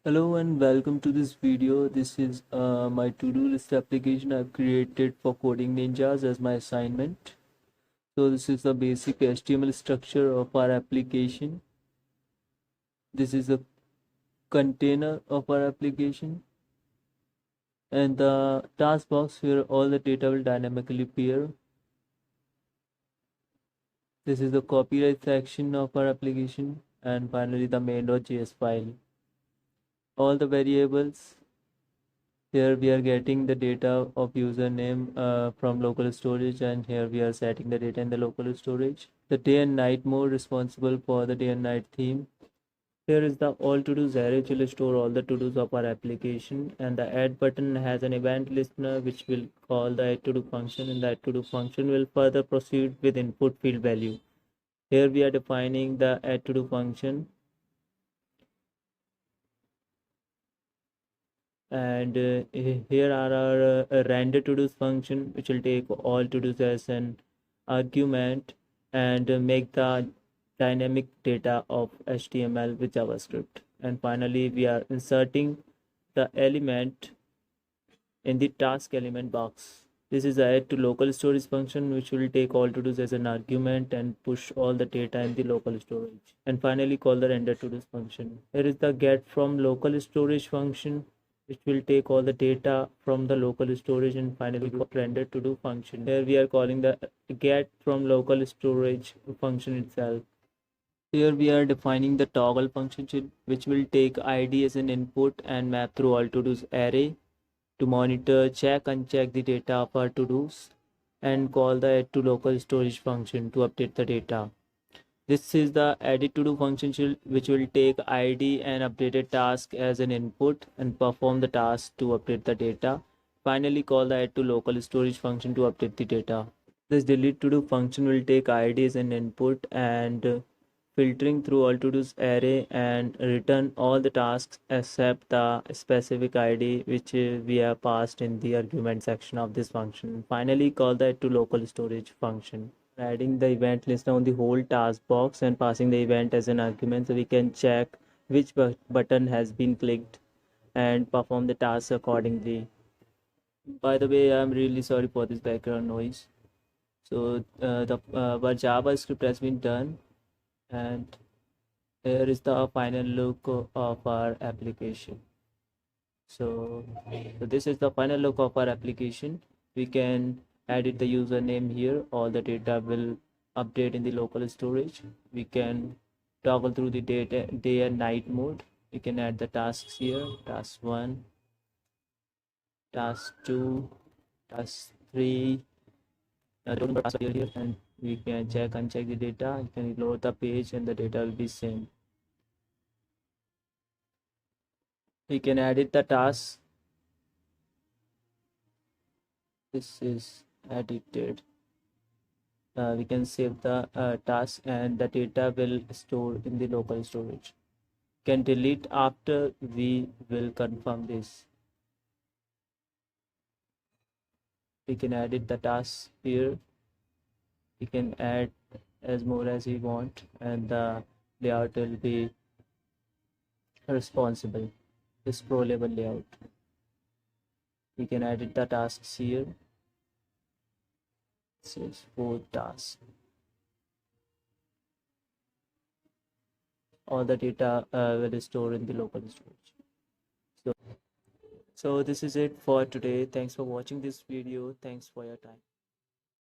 Hello and welcome to this video. This is my to-do list application I've created for Coding Ninjas as my assignment. So this is the basic HTML structure of our application. This is the container of our application and the task box where all the data will dynamically appear. This is the copyright section of our application, and finally the main.js file. All the variables. Here we are getting the data of username from local storage, and here we are setting the data in the local storage. The day and night mode responsible for the day and night theme. Here is the all to-dos array which will store all the to-dos of our application, and the add button has an event listener which will call the add to-do function, and the add to-do function will further proceed with input field value. Here we are defining the add to-do function, and here are our render to-dos function which will take all to-dos as an argument and make the dynamic data of HTML with JavaScript. And finally we are inserting the element in the task element box. This is the add to local storage function which will take all to-dos as an argument and push all the data in the local storage. And finally call the render to-dos function. Here is the get from local storage function which will take all the data from the local storage and finally render to do function. Here we are calling the get from local storage function itself. Here we are defining the toggle function which will take id as an input and map through all to-dos array to monitor, check, uncheck the data of our to-dos, and call the add to local storage function to update the data. This is the added to do function which will take id and updated task as an input and perform the task to update the data. Finally call the add to local storage function to update the data. This delete to do function will take id as an input and filtering through all to do's array and return all the tasks except the specific id which we have passed in the argument section of this function. Finally call the add to local storage function. Adding the event listener on the whole task box and passing the event as an argument so we can check which button has been clicked and perform the task accordingly. By the way, I'm really sorry for this background noise. So our JavaScript has been done, and here is the final look of our application. So this is the final look of our application. We can edit the username here. All the data will update in the local storage. We can toggle through the day and night mode. We can add the tasks here: task 1, task 2, task 3. Total number of tasks here, and we can check, uncheck the data. You can load the page and the data will be same. We can edit the tasks. This is edited. We can save the task and the data will store in the local storage. Can delete after we will confirm this. We can edit the tasks here. We can add as more as we want, and the layout will be responsible. This pro level layout. We can edit the tasks here. This is 4 tasks. All the data will store in the local storage. So this is it for today. Thanks for watching this video. Thanks for your time.